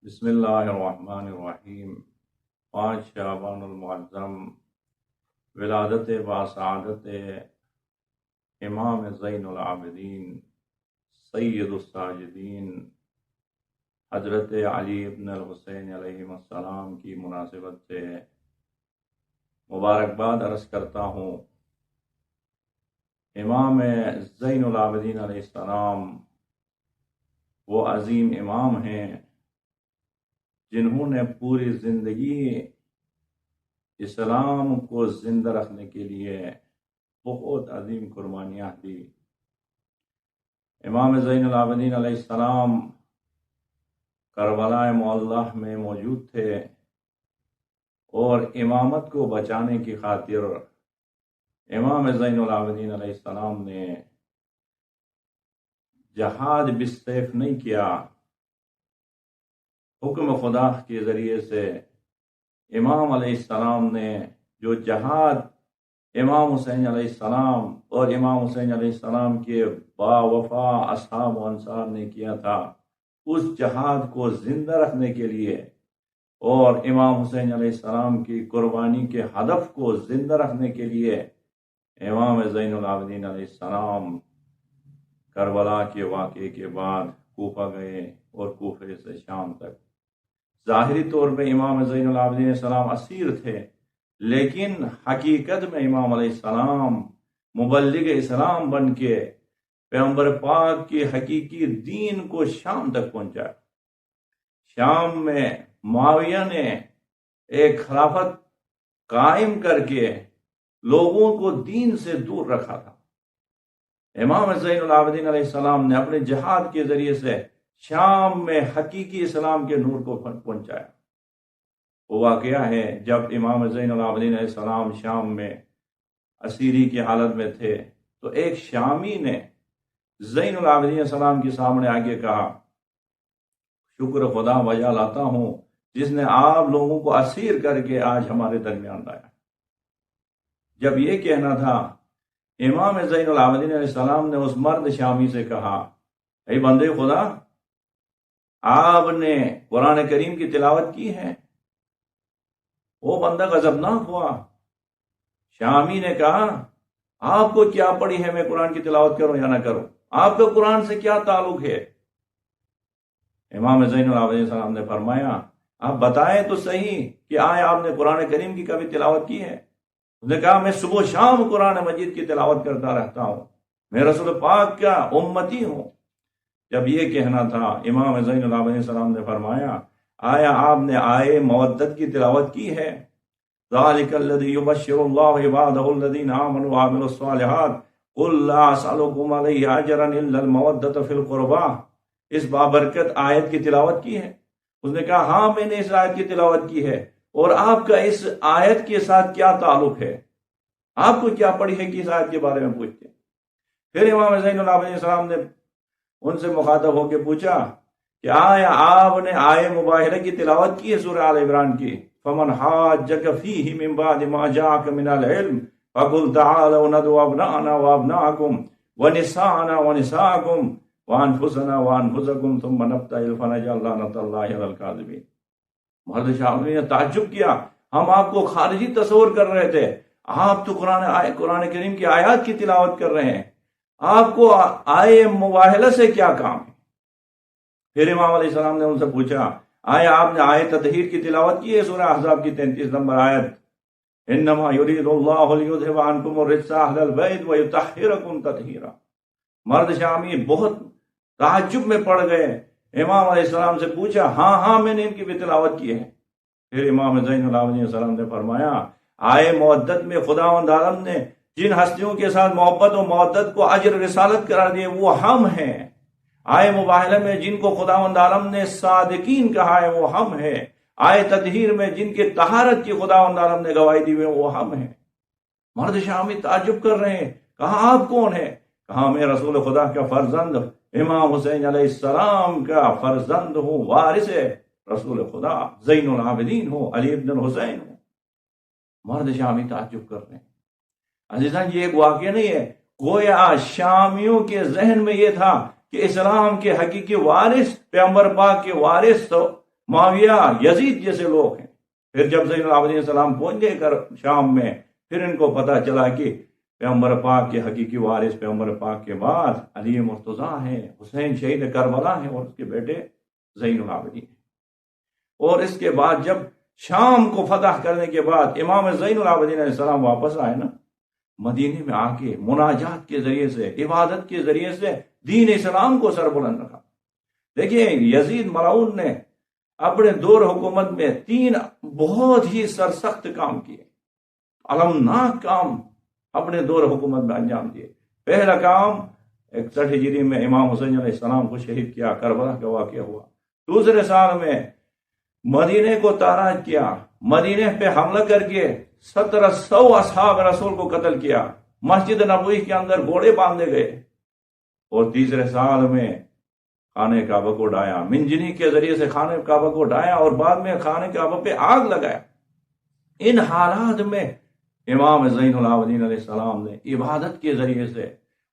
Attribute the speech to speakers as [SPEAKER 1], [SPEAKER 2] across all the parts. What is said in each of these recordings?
[SPEAKER 1] بسم اللہ الرحمن الرحیم 5 شعبان المعظم ولادت باسعادت امام زین العابدین سید الساجدین حضرت علی ابن الحسین علیہ السلام کی مناسبت سے مبارکباد عرض کرتا ہوں۔ امام زین العابدین علیہ السلام وہ عظیم امام ہیں جنہوں نے پوری زندگی اسلام کو زندہ رکھنے کے لیے بہت عظیم قربانیاں دی۔ امام زین العابدین علیہ السلام کربلا معلّہ میں موجود تھے اور امامت کو بچانے کی خاطر امام زین العابدین علیہ السلام نے جہاد بالسیف نہیں کیا، حکم خدا کے ذریعے سے امام علیہ السلام نے جو جہاد امام حسین علیہ السلام اور امام حسین علیہ السلام کے با وفا اصحاب و انصار نے کیا تھا، اس جہاد کو زندہ رکھنے کے لیے اور امام حسین علیہ السلام کی قربانی کے ہدف کو زندہ رکھنے کے لیے امام زین العابدین علیہ السلام کربلا کے واقعے کے بعد کوفہ گئے اور کوفے سے شام تک۔ ظاہری طور پہ امام زین العابدین علیہ السلام اسیر تھے، لیکن حقیقت میں امام علیہ السلام مبلغ اسلام بن کے پیغمبر پاک کی حقیقی دین کو شام تک پہنچا۔ شام میں معاویہ نے ایک خلافت قائم کر کے لوگوں کو دین سے دور رکھا تھا۔ امام زین العابدین علیہ السلام نے اپنے جہاد کے ذریعے سے شام میں حقیقی اسلام کے نور کو پہنچایا۔ وہ واقعہ ہے جب امام زین العابدین علیہ السلام شام میں اسیری کی حالت میں تھے تو ایک شامی نے زین العابدین علیہ السلام کے سامنے آگے کہا، شکر خدا بجا لاتا ہوں جس نے آپ لوگوں کو اسیر کر کے آج ہمارے درمیان لایا۔ جب یہ کہنا تھا، امام زین العابدین علیہ السلام نے اس مرد شامی سے کہا، اے بندے خدا، آپ نے قرآن کریم کی تلاوت کی ہے؟ وہ بندہ غضبناک ہوا۔ شامی نے کہا، آپ کو کیا پڑی ہے میں قرآن کی تلاوت کروں یا نہ کروں؟ آپ کا قرآن سے کیا تعلق ہے؟ امام زین العابدین علیہ السلام نے فرمایا، آپ بتائیں تو صحیح کہ آیا آپ نے قرآن کریم کی کبھی تلاوت کی ہے؟ اس نے کہا، میں صبح شام قرآن مجید کی تلاوت کرتا رہتا ہوں، میں رسول پاک کا امتی ہوں۔ جب یہ کہنا تھا، امام زین العابدین علیہ السلام نے فرمایا، آیا آپ نے آئے مودت کی تلاوت کی ہے؟ ذالک الذی یبشر اللہ عبادہ الذین آمنوا وعملوا الصالحات قل لا اسألکم علیہ اجرا الا المودۃ فی القربى۔ اس بابرکت آیت کی تلاوت کی ہے؟ اس نے کہا، ہاں میں نے اس آیت کی تلاوت کی ہے۔ اور آپ کا اس آیت کے ساتھ کیا تعلق ہے؟ آپ کو کیا پڑی ہے کہ اس آیت کے بارے میں پوچھتے ہیں؟ پھر امام زین العابدین علیہ السلام نے ان سے مخاطب ہو کے پوچھا کہ آیا آپ نے آئے مباہرہ کی تلاوت کی ہے سورہ آل عمران کی؟ فمن حاجک فیہ من بعد ما جاءک من العلم فقل تعالوا ندعو ابناءنا وابناءکم ونساءنا ونساءکم وانفسنا وانفسکم ثم نبتہل فنجعل لعنۃ اللہ علی الکاذبین۔ مرد شامی نے تعجب کیا، ہم آپ کو خارجی تصور کر رہے تھے، آپ تو قرآن کریم کی آیات کی تلاوت کر رہے ہیں، آپ کو آئے مباہلہ سے کیا کام ہے؟ پھر امام علیہ السلام نے ان سے پوچھا، آیا آپ نے آیت تطہیر کی تلاوت کی ہے سورہ احزاب کی 33 نمبر آیت؟ انما یرید اللہ لیذھب عنکم الرجس اہل البیت ویطہرکم تطہیرا۔ مرد شامی بہت تعجب میں پڑ گئے، امام علیہ السلام سے پوچھا، ہاں میں نے ان کی بھی تلاوت کی ہے۔ پھر امام زین العابدین علیہ السلام نے فرمایا، آئے مودت میں خداوند عالم نے جن ہستیوں کے ساتھ محبت و مودت کو اجر رسالت قرار دیے وہ ہم ہیں۔ آئے مباہلہ میں جن کو خداوند عالم نے صادقین کہا ہے وہ ہم ہیں۔ آئے تطہیر میں جن کے طہارت کی خداوند عالم نے گواہی دی ہے وہ ہم ہیں۔ مرد شامی تعجب کر رہے ہیں، کہا آپ کون ہیں؟ کہا میں رسول خدا کا فرزند امام حسین علیہ السلام کا فرزند ہوں، وارث رسول خدا زین العابدین ہوں، علی ابن الحسین ہوں۔ مرد شامی تعجب کر رہے ہیں۔ عزیزان، یہ ایک واقعہ نہیں ہے، گویا شامیوں کے ذہن میں یہ تھا کہ اسلام کے حقیقی وارث پیغمبر پاک کے وارث تو معاویہ، یزید جیسے لوگ ہیں۔ پھر جب زین العابدین علیہ السلام پہنچ گئے شام میں، پھر ان کو پتہ چلا کہ پیغمبر پاک کے حقیقی وارث پیغمبر پاک کے بعد علی مرتضیٰ ہیں، حسین شہید کربلا ہیں، اور اس کے بیٹے زین العابدین ہیں۔ اور اس کے بعد جب شام کو فتح کرنے کے بعد امام زین العابدین علیہ السلام واپس آئے نا، مدینے میں آ کے مناجات کے ذریعے سے، عبادت کے ذریعے سے دین اسلام کو سربلند رکھا۔ دیکھیں، یزید ملعون نے اپنے دور حکومت میں 3 بہت ہی سرسخت کام کیے، المناک کام اپنے دور حکومت میں انجام دیے۔ پہلا کام 61 ہجری میں امام حسین علیہ السلام کو شہید کیا، کربلا کا واقعہ ہوا۔ دوسرے سال میں مدینے کو تاراج کیا، مدینے پہ حملہ کر کے 1700 اصحاب رسول کو قتل کیا، مسجد نبوی کے اندر گھوڑے باندھے گئے۔ اور تیسرے سال میں خانہ کعبہ کو ڈھایا، منجنی کے ذریعے سے خانہ کعبہ کو ڈھایا، اور بعد میں خانہ کعبہ پہ آگ لگایا۔ ان حالات میں امام زین العابدین علیہ السلام نے عبادت کے ذریعے سے،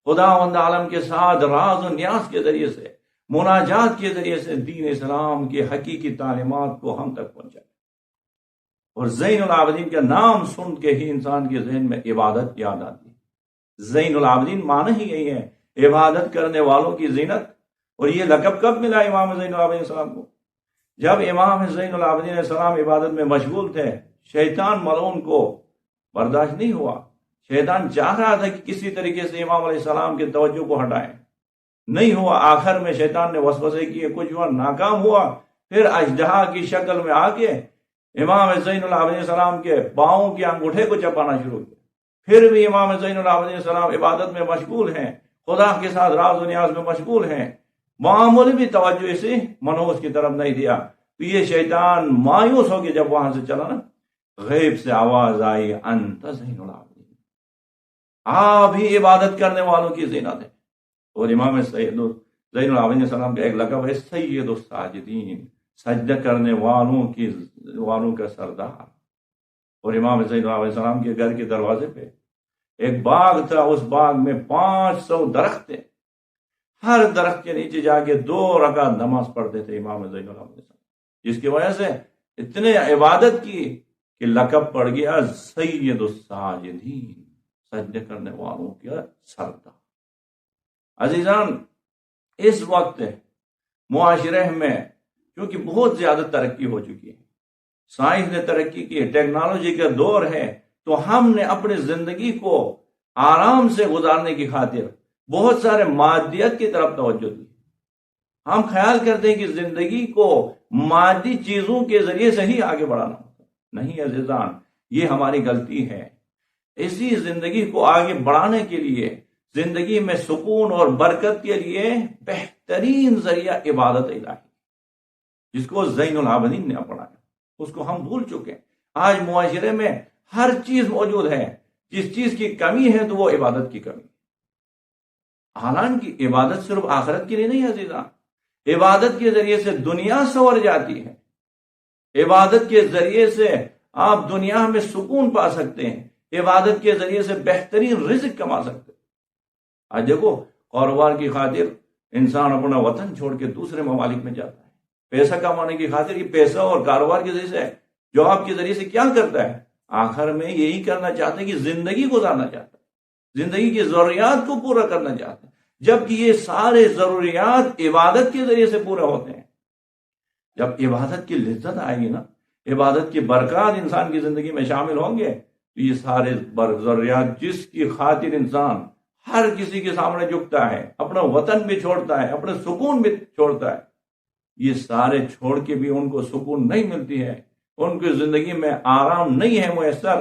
[SPEAKER 1] خداوند عالم کے ساتھ راز و نیاز کے ذریعے سے، مناجات کے ذریعے سے دین اسلام کے حقیقی تعلیمات کو ہم تک پہنچایا۔ اور زین العابدین کا نام سن کے ہی انسان کے ذہن میں عبادت یاد آتی ہے۔ زین العابدین معنی ہی یہی ہے، عبادت کرنے والوں کی زینت۔ اور یہ لقب کب ملا امام زین العابدین علیہ السلام کو؟ جب امام زین العابدین علیہ السلام عبادت میں مشغول تھے، شیطان ملعون کو برداشت نہیں ہوا۔ شیطان چاہ رہا تھا کہ کسی طریقے سے امام علیہ السلام کے توجہ کو ہٹائیں، نہیں ہوا۔ آخر میں شیطان نے وسوسے کیے، کچھ ہوا، ناکام ہوا۔ پھر اژدہا کی شکل میں آ کے امام زین العابدین علیہ السلام کے پاؤں کے انگوٹھے کو چبانا شروع کیا۔ پھر بھی امام زین العابدین علیہ السلام عبادت میں مشغول ہیں، خدا کے ساتھ راز و نیاز میں مشغول ہیں، معمولی بھی توجہ اسے منحوس کی طرف نہیں دیا۔ تو یہ شیطان مایوس ہو کے جب وہاں سے چلا نا، غیب سے آواز آئی، انت زین العابدین، آپ ہی عبادت کرنے والوں کی زینت ہے۔ اور امام زین العابدین علیہ السلام کا ایک لقب ہے سید الساجدین، سجدہ کرنے والوں کا سردار۔ اور امام زین العابدین علیہ السلام کے گھر کے دروازے پہ ایک باغ تھا، اس باغ میں 500 درخت تھے۔ ہر درخت کے نیچے جا کے 2 رکعت نماز پڑھتے تھے امام زین العابدین علیہ السلام، جس کی وجہ سے اتنے عبادت کی کہ لقب پڑ گیا سید الساجدین، سجدہ کرنے والوں کا سردار۔ عزیزان، اس وقت معاشرے میں کیونکہ بہت زیادہ ترقی ہو چکی ہے، سائنس نے ترقی کی، ٹیکنالوجی کا دور ہے، تو ہم نے اپنی زندگی کو آرام سے گزارنے کی خاطر بہت سارے مادیت کی طرف توجہ دی۔ ہم خیال کرتے ہیں کہ زندگی کو مادی چیزوں کے ذریعے سے ہی آگے بڑھانا ہوتا ہے۔ نہیں عزیزان، یہ ہماری غلطی ہے۔ اسی زندگی کو آگے بڑھانے کے لیے، زندگی میں سکون اور برکت کے لیے بہترین ذریعہ عبادت الہی، جس کو زین العابدین نے اپنایا، اس کو ہم بھول چکے ہیں۔ آج معاشرے میں ہر چیز موجود ہے، جس چیز کی کمی ہے تو وہ عبادت کی کمی۔ حالانکہ عبادت صرف آخرت کے لیے نہیں عزیزان، عبادت کے ذریعے سے دنیا سنور جاتی ہے، عبادت کے ذریعے سے آپ دنیا میں سکون پا سکتے ہیں، عبادت کے ذریعے سے بہترین رزق کما سکتے ہیں۔ آج دیکھو، کاروبار کی خاطر انسان اپنا وطن چھوڑ کے دوسرے ممالک میں جاتا ہے، پیسہ کمانے کی خاطر۔ یہ پیسہ اور کاروبار کے ذریعے سے، جاب کے ذریعے سے کیا کرتا ہے؟ آخر میں یہی کرنا چاہتے ہیں کہ زندگی گزارنا چاہتا ہے، زندگی کی ضروریات کو پورا کرنا چاہتے ہیں، جبکہ یہ سارے ضروریات عبادت کے ذریعے سے پورے ہوتے ہیں۔ جب عبادت کی لذت آئے گی نا، عبادت کی برکات انسان کی زندگی میں شامل ہوں گے، تو یہ سارے ضروریات جس کی خاطر انسان ہر کسی کے سامنے جھکتا ہے، اپنا وطن بھی چھوڑتا ہے، اپنا سکون بھی چھوڑتا ہے، یہ سارے چھوڑ کے بھی ان کو سکون نہیں ملتی ہے، ان کی زندگی میں آرام نہیں ہے میسر،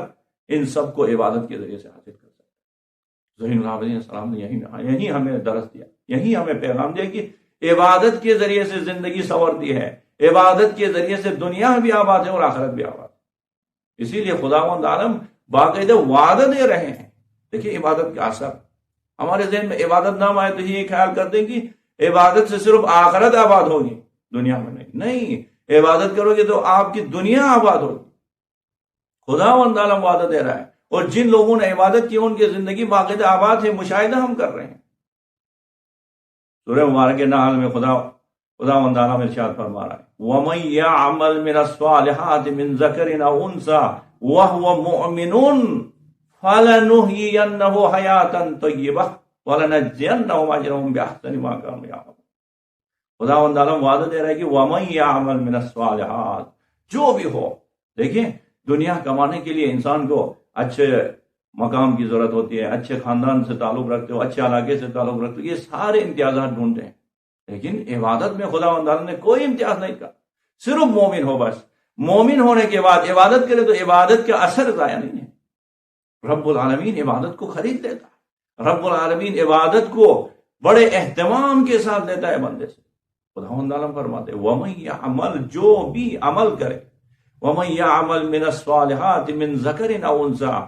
[SPEAKER 1] ان سب کو عبادت کے ذریعے سے حاصل کر سکتے ہیں۔ زین العابدین علیہ السلام نے یہی ہمیں درس دیا، یہی ہمیں پیغام دیا کہ عبادت کے ذریعے سے زندگی سنورتی ہے، عبادت کے ذریعے سے دنیا بھی آباد ہے اور آخرت بھی آباد ہے۔ اسی لیے خداوند عالم باقاعدہ وعدہ دے رہے ہیں۔ دیکھیے عبادت کا اثر، ہمارے ذہن میں عبادت نہ آئے تو یہ خیال کرتے ہیں کہ عبادت سے صرف آخرت آباد ہوگی، دنیا میں نہیں۔ عبادت کرو گے تو آپ کی دنیا آباد ہوگی۔ خداوند عالم وعدہ دے رہا ہے، اور جن لوگوں نے عبادت کی ان کی زندگی باقاعدہ آباد ہے، مشاہدہ ہم کر رہے ہیں۔ سورہ مبارکہ نحل میں خدا خداوند تعالیٰ ارشاد فرما رہا ہے وَمَن يَعْمَلْ مِنَ الصَّالِحَاتِ مِن ذَكَرٍ أَوْ أُنثَىٰ وَهُوَ مُؤْمِنٌ فَلَنُحْيِيَنَّهُ حَيَاةً طَيِّبَةً وَلَنَجْزِيَنَّهُمْ أَجْرَهُم بِأَحْسَنِ مَا كَانُوا يَعْمَلُونَ۔ خداوند تعالیٰ وعدہ دے رہا ہے کہ وَمَن يَعْمَلْ مِنَ الصَّالِحَاتِ، جو بھی ہو۔ دیکھیں، دنیا کمانے کے لیے انسان کو اچھے مقام کی ضرورت ہوتی ہے، اچھے خاندان سے تعلق رکھتے ہو، اچھے علاقے سے تعلق رکھتے ہو، یہ سارے امتیازات ڈھونڈتے ہیں، لیکن عبادت میں خداوند تعالیٰ نے کوئی امتیاز نہیں کہا، صرف مومن ہو بس۔ مومن ہونے کے بعد عبادت کرے تو عبادت کا اثر ضائع نہیں ہے۔ رب العالمین عبادت کو خرید لیتا ہے، رب العالمین عبادت کو بڑے اہتمام کے ساتھ لیتا ہے بندے سے۔ خداوند تعالیٰ فرماتے ہیں وَمَن يَعْمَلْ، جو بھی عمل کرے، وَمَن يَعْمَلْ مِنَ الصَّالِحَاتِ مِن ذَكَرٍ أَوْ أُنثَىٰ،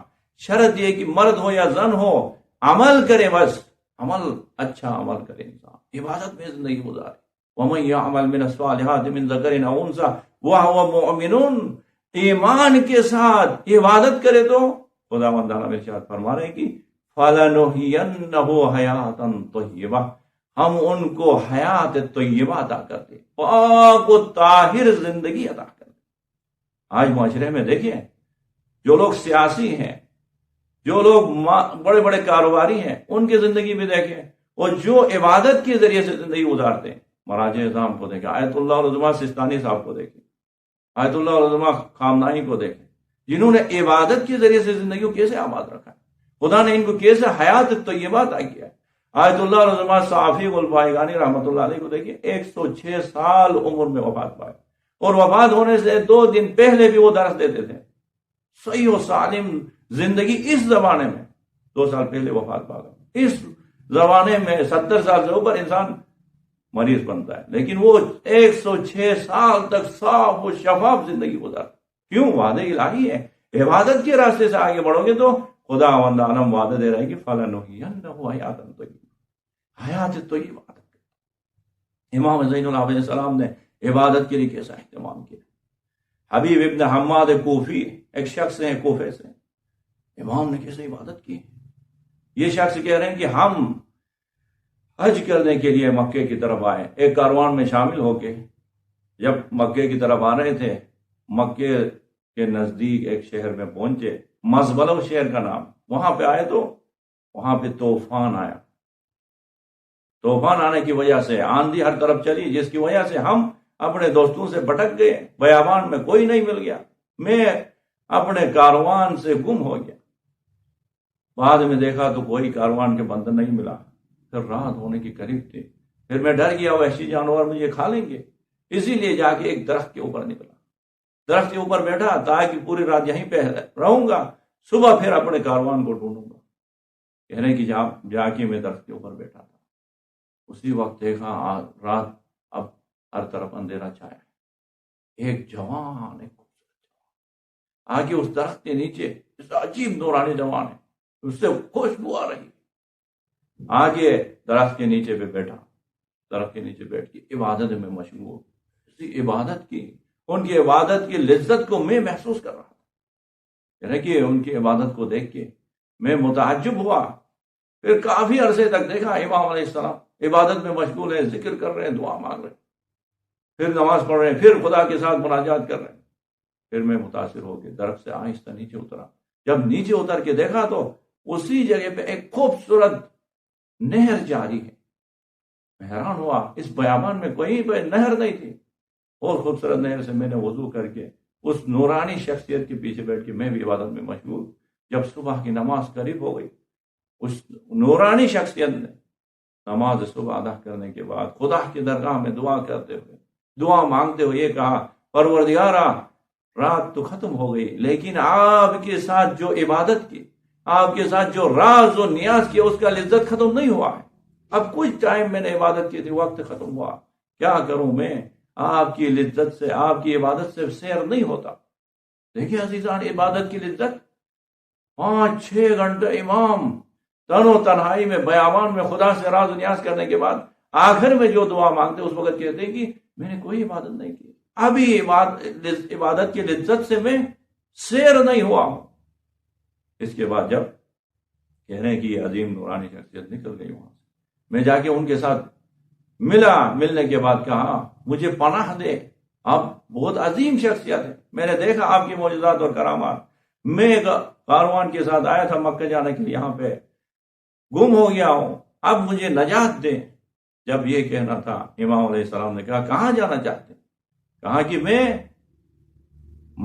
[SPEAKER 1] شرط یہ کہ مرد ہو یا زن ہو، عمل کرے بس، عمل اچھا عمل کرے، انسان عبادت میں زندگی گزارے۔ وَمَن يَعْمَلْ مِنَ الصَّالِحَاتِ مِن ذَكَرٍ أَوْ أُنثَىٰ وَهُوَ مُؤْمِنٌ، ایمان کے ساتھ عبادت کرے تو خداوند تعالیٰ ارشاد فرما رہے ہیں کہ فَلَنُحْيِيَنَّهُ حَيَاةً طَيِّبَةً، ہم ان کو حیات طیبہ عطا کرتے، پاک و طاہر زندگی عطا کرتے۔ آج معاشرے میں دیکھیں، جو لوگ سیاسی ہیں، جو لوگ بڑے بڑے کاروباری ہیں، ان کی زندگی میں دیکھیں، اور جو عبادت کے ذریعے سے زندگی گزارتے ہیں، مراجع اعظام کو دیکھیں، آیت اللہ العظمہ سستانی صاحب کو دیکھیں، آیت اللہ العظمہ خامنائی کو دیکھیں، جنہوں نے عبادت کے ذریعے سے زندگی کو کیسے آباد رکھا ہے، خدا نے ان کو کیسے حیات طیبہ عطا کیا ہے۔ آیت اللہ العظمہ صحافی گلپائے رحمۃ اللہ علیہ کو دیکھیں، 106 سال عمر میں وفات پائے، اور وفات ہونے سے 2 دن پہلے بھی وہ درس دیتے تھے، صحیح و سالم زندگی۔ اس زمانے میں 2 سال پہلے وفات پا گئے، اس زمانے میں 70 سال سے اوپر انسان مریض بنتا ہے، لیکن وہ 106 سال تک صاف و شفاف زندگی گزارتا۔ کیوں؟ وعدہ الہی ہے، عبادت کے راستے سے آگے بڑھو گے تو خداوند عالم وعدہ دے رہا ہے کہ فَلَنُحْيِيَنَّهُ حَيَاةً طَيِّبَةً، حیات طیبہ۔ امام زین العابدین السلام نے عبادت کے لیے کیسا اہتمام کیا۔ حبیب ابن حماد کوفی، ایک شخص ہیں کوفے سے، امام نے کیسے عبادت کی۔ یہ شخص کہہ رہے ہیں کہ ہم حج کرنے کے لیے مکے کی طرف آئے، ایک کاروان میں شامل ہو کے جب مکے کی طرف آ رہے تھے، مکے کے نزدیک ایک شہر میں پہنچے، مزبلو شہر کا نام، وہاں پہ آئے تو وہاں پہ طوفان آیا۔ طوفان آنے کی وجہ سے آندھی ہر طرف چلی، جس کی وجہ سے ہم اپنے دوستوں سے بھٹک گئے، بیابان میں کوئی نہیں مل گیا، میں اپنے کاروان سے گم ہو گیا۔ بعد میں دیکھا تو کوئی کاروان کے بندر نہیں ملا، پھر رات ہونے کی قریب تھی، پھر میں ڈر گیا وحشی جانور مجھے کھا لیں گے، اسی لیے جا کے ایک درخت کے اوپر نکلا، درخت کے اوپر بیٹھا تاکہ پوری رات یہیں پہ رہوں گا، صبح پھر اپنے کاروان کو ڈھونڈوں گا۔ کہنے کی جا کے میں درخت کے اوپر بیٹھا تھا، اسی وقت دیکھا رات اب ہر طرف اندھیرا چھایا، ایک جوان، ایک آگے اس درخت کے نیچے، اس عجیب نورانی جوان ہے، اس سے خوشبو آ رہی، آگے درخت کے نیچے پہ بیٹھا، درخت کے نیچے بیٹھ کے عبادت میں مشغول، اسی عبادت کی، ان کی عبادت کی لذت کو میں محسوس کر رہا تھا، یعنی کہ ان کی عبادت کو دیکھ کے میں متعجب ہوا۔ پھر کافی عرصے تک دیکھا امام علیہ السلام عبادت میں مشغول ہیں، ذکر کر رہے ہیں، دعا مانگ رہے ہیں، پھر نماز پڑھ رہے ہیں، پھر خدا کے ساتھ مناجات کر رہے ہیں۔ پھر میں متاثر ہو کے درخت سے آہستہ نیچے اترا، جب نیچے اتر کے دیکھا تو اسی جگہ پہ ایک خوبصورت نہر جاری ہے۔ میں حیران ہوا، اس بیابان میں کوئی پہ نہر نہیں تھی، اور خوبصورت نہر سے میں نے وضو کر کے اس نورانی شخصیت کے پیچھے بیٹھ کے میں بھی عبادت میں مشغول۔ جب صبح کی نماز قریب ہو گئی، اس نورانی شخصیت نے نماز صبح ادا کرنے کے بعد خدا کی درگاہ میں دعا کرتے ہوئے، دعا مانگتے ہوئے یہ کہا، پروردگارا، رات تو ختم ہو گئی، لیکن آپ کے ساتھ جو عبادت کی، آپ کے ساتھ جو راز و نیاز کیا، اس کا لذت ختم نہیں ہوا ہے۔ اب کچھ ٹائم میں نے عبادت کی تھی، وقت ختم ہوا، کیا کروں میں؟ آپ کی لذت سے، آپ کی عبادت سے سیر نہیں ہوتا۔ دیکھیں عزیزان، عبادت کی لذت، 5-6 گھنٹے امام تن و تنہائی میں بیابان میں خدا سے راز و نیاز کرنے کے بعد آخر میں جو دعا مانگتے اس وقت کہتے ہیں کہ میں نے کوئی عبادت نہیں کی، ابھی عبادت کی لذت سے میں سیر نہیں ہوا ہوں۔ اس کے بعد جب کہہ رہے ہیں کہ یہ عظیم نورانی شخصیت نکل گئی وہاں سے، میں جا کے ان کے ساتھ ملنے کے بعد کہا مجھے پناہ دے، آپ بہت عظیم شخصیت ہے، میں نے دیکھا آپ کی معجزات اور کرامات، میں کاروان کے ساتھ آیا تھا مکہ جانے کے لیے، یہاں پہ گم ہو گیا ہوں، اب مجھے نجات دے۔ جب یہ کہنا تھا امام علیہ السلام نے کہا کہاں جانا چاہتے ہیں؟ کہا کہ میں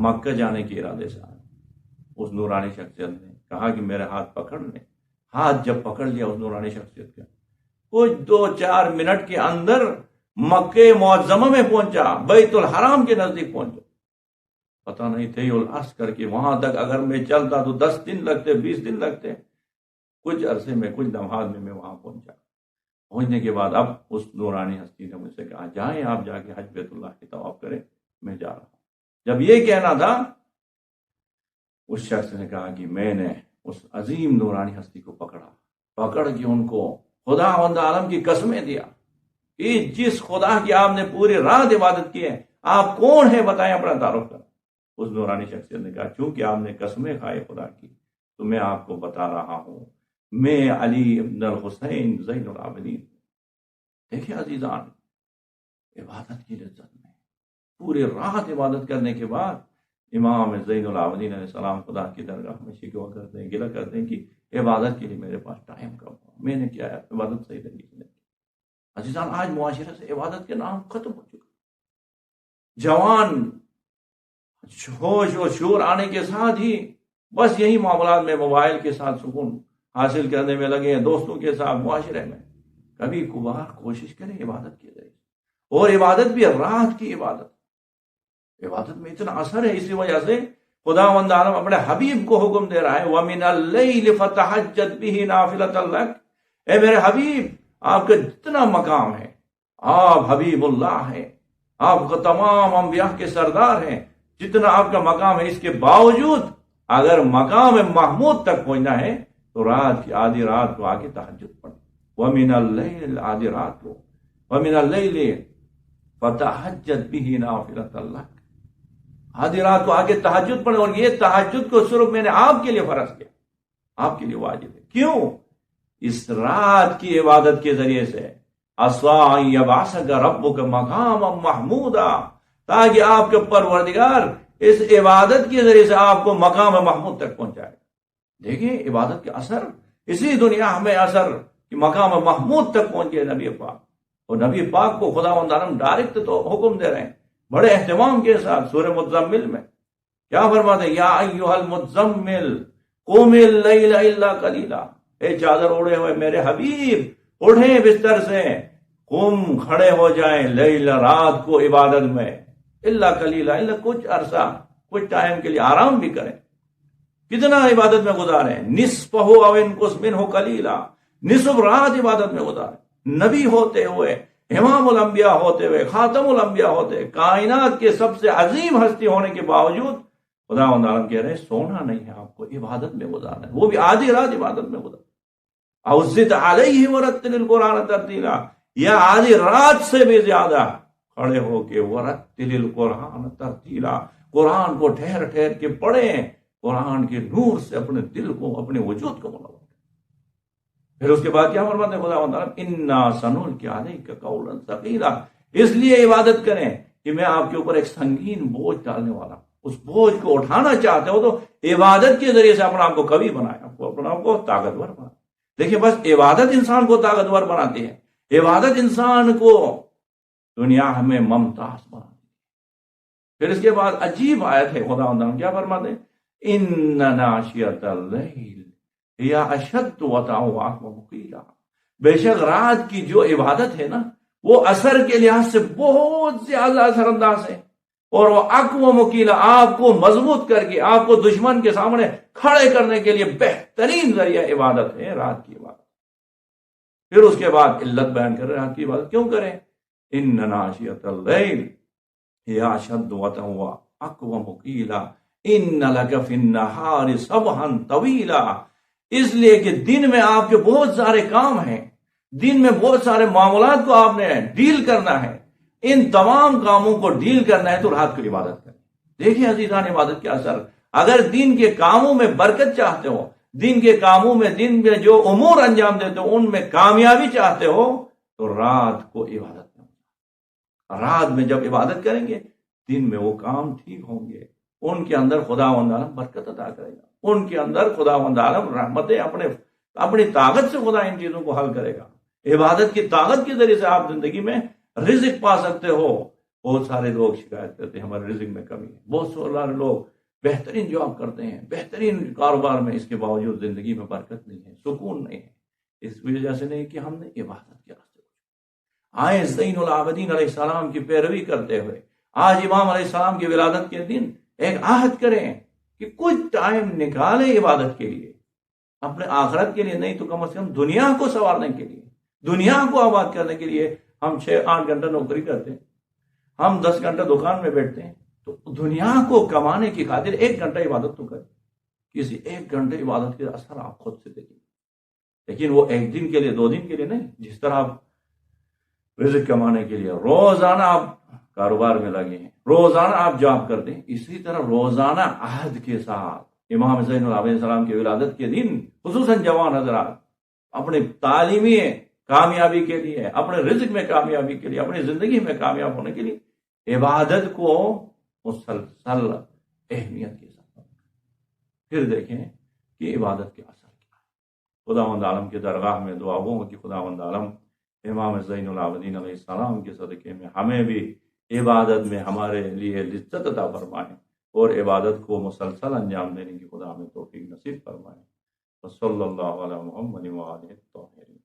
[SPEAKER 1] مکہ جانے کے ارادے سے آیا۔ اس نورانی شخصیت نے کہا کہ میرے ہاتھ پکڑ لیں۔ ہاتھ جب پکڑ لیا اس نورانی شخصیت کا، کچھ 2-4 منٹ کے اندر مکہ معظمہ میں پہنچا، بیت الحرام کے نزدیک پہنچا۔ پتہ نہیں تھے العرض کر کے وہاں تک اگر میں چلتا تو 10 دن لگتے، 20 دن لگتے، کچھ عرصے میں، کچھ لمحات میں وہاں پہنچا۔ پہنچنے کے بعد اب اس نورانی ہستی نے مجھ سے کہا جائیں آپ جا کے حج بیت اللہ کی طواف کریں، میں جا رہا ہوں۔ جب یہ کہنا تھا اس شخص نے کہا کہ میں نے اس عظیم نورانی ہستی کو پکڑ کے ان کو خدا وند عالم کی قسمیں دیا کہ جس خدا کی آپ نے پوری رات عبادت کی ہے، آپ کون ہیں بتائیں، اپنا تعارف کریں۔ اس نورانی شخصیت نے کہا چونکہ آپ نے قسمیں کھائے خدا کی تو میں آپ کو بتا رہا ہوں، میں علی ابن الحسین زین العابدین۔ دیکھیں عزیزان، عبادت کی لذت میں پوری رات عبادت کرنے کے بعد امام زین العابدین علیہ السلام خدا کی درگاہ میں شکوہ کرتے ہیں، گلہ کرتے ہیں کہ عبادت کے لیے میرے پاس ٹائم کم ہو، میں نے کیا ہے عبادت صحیح طریقے سے نہیں کی۔ عزیزان، آج معاشرے سے عبادت کے نام ختم ہو چکا۔ جوان ہوش و شعور آنے کے ساتھ ہی بس یہی معاملات میں موبائل کے ساتھ سکون حاصل کرنے میں لگے ہیں، دوستوں کے ساتھ، معاشرے میں۔ کبھی کبھار کوشش کریں عبادت کے ذریعے، اور عبادت بھی رات کی عبادت میں اتنا اثر ہے، اسی وجہ سے خداوند عالم اپنے حبیب کو حکم دے رہا ہے وَمِنَ اللَّيْلِ فَتَحَجَّدْ بِهِ نَافِلَةً لَكَ۔ اے میرے حبیب، آپ کا جتنا مقام ہے، آپ حبیب اللہ ہیں، آپ کا تمام انبیاء کے سردار ہیں، جتنا آپ کا مقام ہے، اس کے باوجود اگر مقام محمود تک پہنچنا ہے تو رات کی آدھی رات کو آگے تہجد پڑھ، وَمِنَ اللَّيْلِ، آدھی رات کو، وَمِنَ اللَّيْلِ فَتَحَجَّدْ بِهِ نَافِلَةً لَكَ، آدھی رات کو آگے تہجد پڑھیں۔ اور یہ تہجد کو صرف میں نے آپ کے لیے فرض کیا، آپ کے لیے واجب ہے۔ کیوں؟ اس رات کی عبادت کے ذریعے سے عَسَىٰ أَن يَبْعَثَكَ رَبُّكَ مَقَامًا مَحْمُودًا، تاکہ آپ کے پروردگار اس عبادت کے ذریعے سے آپ کو مقام محمود تک پہنچائے۔ دیکھیں عبادت کے اثر، اسی دنیا میں اثر کہ مقام محمود تک پہنچ گئے نبی پاک، اور نبی پاک کو خداوند عالم ڈائریکٹ تو حکم دے رہے ہیں بڑے اہتمام کے ساتھ۔ سورہ مزمل میں کیا فرماتے ہیں؟ یا ایھا المزمل قم اللیل الا قلیلا، اے چادر اوڑے ہوئے میرے حبیب، اٹھیں بستر سے، قم کھڑے ہو جائیں، لیل رات کو عبادت میں، الا قلیلا، الا کچھ عرصہ، کچھ ٹائم کے لیے آرام بھی کریں۔ کتنا عبادت میں گزاریں؟ نصفہ او انقص منہ قلیلا، نصف رات عبادت میں گزاریں۔ نبی ہوتے ہوئے، امام الانبیاء ہوتے ہوئے، خاتم الانبیاء ہوتے ہوئے، کائنات کے سب سے عظیم ہستی ہونے کے باوجود خداوند عالم کہہ رہے ہیں سونا نہیں ہے، آپ کو عبادت میں گزارنا ہے، وہ بھی آدھی رات عبادت میں گزارنا۔ او زد علیہ ورتل القرآن ترتیلا، یا آدھی رات سے بھی زیادہ کھڑے ہو کے ورتل القرآن ترتیلا، قرآن کو ٹھہر ٹھہر کے پڑھیں، قرآن کے نور سے اپنے دل کو، اپنے وجود کو منور۔ پھر اس کے بعد کیا فرماتے ہیں خداوند عالم؟ انا سنلقی علیک قولا ثقیلا، اس لیے عبادت کریں کہ میں آپ کے اوپر ایک سنگین بوجھ ڈالنے والا ہوں۔ اس بوجھ کو اٹھانا چاہتے ہو تو عبادت کے ذریعے سے اپنا آپ کو قوی بنائے، اپنا آپ کو طاقتور بنائے۔ دیکھیں بس عبادت انسان کو طاقتور بناتی ہے، عبادت انسان کو دنیا میں ممتاز بناتی ہے۔ پھر اس کے بعد عجیب آیت ہے، خداوند عالم کیا فرماتے ہیں؟ ان ناشئۃ اللیل یا اشد وطئا واقوم قیلا، بے شک رات کی جو عبادت ہے نا، وہ اثر کے لحاظ سے بہت زیادہ اثر انداز ہے، اور وہ اقوام قیلا، آپ کو مضبوط کر کے، آپ کو دشمن کے سامنے کھڑے کرنے کے لیے بہترین ذریعہ عبادت ہے رات کی عبادت۔ پھر اس کے بعد علت بیان کر رہے ہیں رات کی عبادت کیوں کریں؟ ان ناشئۃ اللیل یا اشد وطئا واقوم قیلا ان لک فی النہار سبحا طویلا، اس لیے کہ دن میں آپ کے بہت سارے کام ہیں، دن میں بہت سارے معاملات کو آپ نے ڈیل کرنا ہے، ان تمام کاموں کو ڈیل کرنا ہے تو رات کو عبادت کریں۔ دیکھیں عزیزان عبادت کے اثر، اگر دن کے کاموں میں برکت چاہتے ہو، دن کے کاموں میں، دن میں جو امور انجام دیتے ہو ان میں کامیابی چاہتے ہو تو رات کو عبادت میں رات میں جب عبادت کریں گے دن میں وہ کام ٹھیک ہوں گے، ان کے اندر خداوند عالم برکت عطا کرے گا، ان کے اندر خداوند عالم رحمتیں اپنی طاقت سے خدا ان چیزوں کو حل کرے گا۔ عبادت کی طاقت کے ذریعے سے آپ زندگی میں رزق پا سکتے ہو۔ بہت سارے لوگ شکایت کرتے ہیں ہمارے رزق میں کمی ہے، بہت سارے لوگ بہترین جاب کرتے ہیں، بہترین کاروبار میں، اس کے باوجود زندگی میں برکت نہیں ہے، سکون نہیں ہے۔ اس وجہ سے نہیں کہ ہم نے عبادت کے راستے آئے زین العابدین علیہ السلام کی پیروی کرتے ہوئے آج امام علیہ السلام کی ولادت کے دن ایک عہد کریں کہ کچھ ٹائم نکالیں عبادت کے لیے، اپنے آخرت کے لیے نہیں تو کم از کم دنیا کو سنوارنے کے لیے، دنیا کو آباد کرنے کے لیے۔ ہم 6-8 گھنٹہ نوکری کرتے ہیں، ہم 10 گھنٹہ دکان میں بیٹھتے ہیں، تو دنیا کو کمانے کی خاطر 1 گھنٹہ عبادت تو کریں۔ کسی 1 گھنٹے عبادت کے اثر آپ خود سے دیکھیں، لیکن وہ 1 دن کے لیے 2 دن کے لیے نہیں۔ جس طرح آپ رزق کمانے کے لیے روزانہ آپ کاروبار میں لگے ہیں، روزانہ آپ جاب کرتے ہیں، اسی طرح روزانہ عہد کے ساتھ امام زین العابدین علیہ السلام کی ولادت کے دن خصوصاً جوان حضرات اپنی تعلیمی کامیابی کے لیے، اپنے رزق میں کامیابی کے لیے، اپنی زندگی میں کامیاب ہونے کے لیے عبادت کو مسلسل اہمیت کے ساتھ پھر دیکھیں کہ عبادت کے اثر کیا ہے۔ خداوند عالم کی درگاہ میں دعا ہو کہ خداوند عالم امام زین العابدین علیہ السلام کے صدقے میں ہمیں بھی عبادت میں ہمارے لیے لذت عطا فرمائیں اور عبادت کو مسلسل انجام دینے کی خدا ہمیں توفیق نصیب فرمائیں۔ صلی اللہ علیہ محمد وآلہ الطاہرین۔